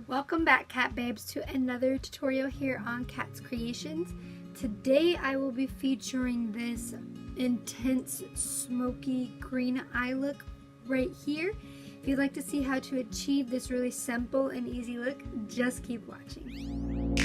Welcome back, Cat Babes, to another tutorial here on Cat's Creations. Today I will be featuring this intense smoky green eye look right here. If you'd like to see how to achieve this really simple and easy look, just keep watching.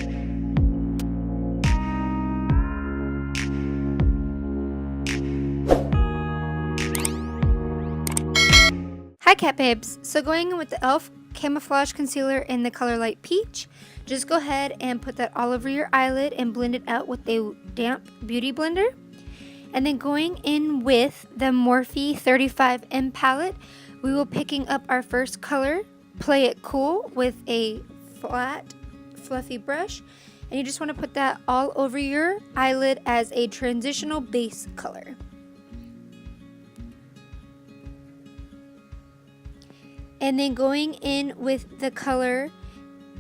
Hi Cat Babes, so going in with the e.l.f. Camouflage Concealer in the color Light Peach, just go ahead and put that all over your eyelid and blend it out with a damp beauty blender. And then going in with the Morphe 35M palette, we will picking up our first color, Play It Cool, with a flat fluffy brush, and you just want to put that all over your eyelid as a transitional base color. And then going in with the color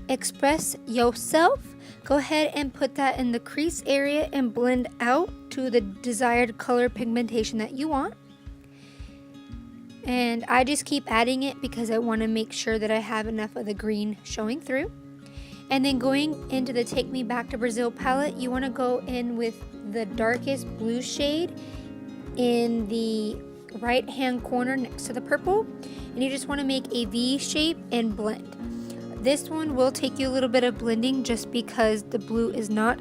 Express Yourself, go ahead and put that in the crease area and blend out to the desired color pigmentation that you want. And I just keep adding it because I want to make sure that I have enough of the green showing through. And then going into the Take Me Back to Brazil palette, you want to go in with the darkest blue shade in the right hand corner next to the purple, and you just want to make a V shape and blend. This one will take you a little bit of blending just because the blue is not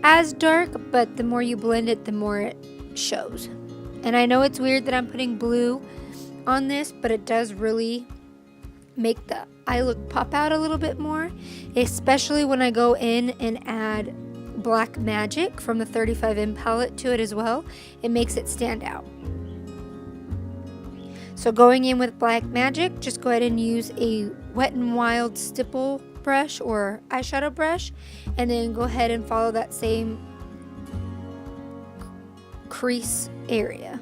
as dark, but the more you blend it, the more it shows. And I know it's weird that I'm putting blue on this, but it does really make the eye look pop out a little bit more, especially when I go in and add Black Magic from the 35M palette to it as well. It makes it stand out. So going in with Black Magic, just go ahead and use a Wet n Wild stipple brush or eyeshadow brush, and then go ahead and follow that same crease area.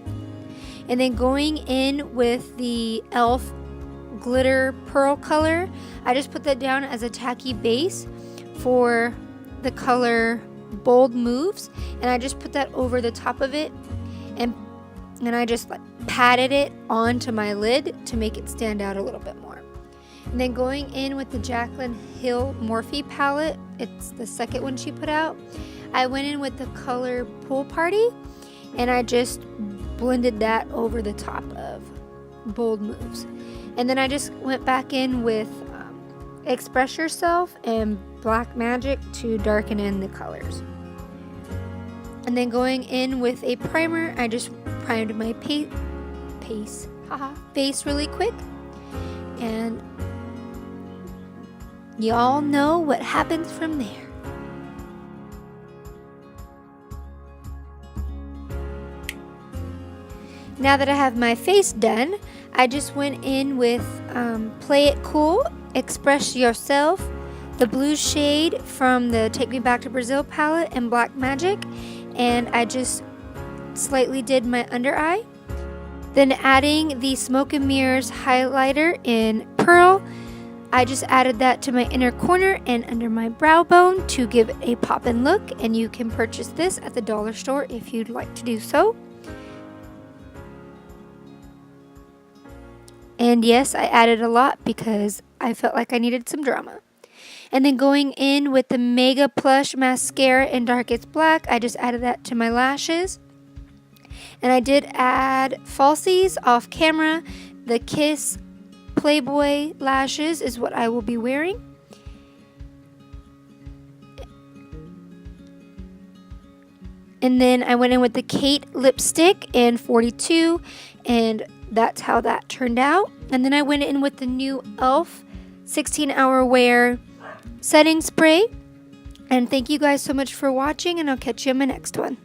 And then going in with the e.l.f. glitter pearl color, I just put that down as a tacky base for the color Bold Moves, and I just put that over the top of it, and I just patted it onto my lid to make it stand out a little bit more. And then going in with the Jaclyn Hill Morphe palette, it's the second one she put out, I went in with the color Pool Party, and I just blended that over the top of Bold Moves. And then I just went back in with Express Yourself and Black Magic to darken in the colors. And then going in with a primer, I just primed my face really quick, and y'all know what happens from there. Now that I have my face done, I just went in with Play It Cool, Express Yourself, the blue shade from the Take Me Back to Brazil palette, and Black Magic, and I just slightly did my under eye. Then adding the Smoke and Mirrors highlighter in Pearl, I just added that to my inner corner and under my brow bone to give it a pop-in look, and you can purchase this at the dollar store if you'd like to do so. And yes, I added a lot because I felt like I needed some drama. And then going in with the Mega Plush Mascara in Darkest Black, I just added that to my lashes. And I did add falsies off camera. The Kiss Playboy lashes is what I will be wearing. And then I went in with the Kate lipstick in 42, and that's how that turned out. And then I went in with the new e.l.f. 16-hour wear setting spray. And thank you guys so much for watching, and I'll catch you in my next one.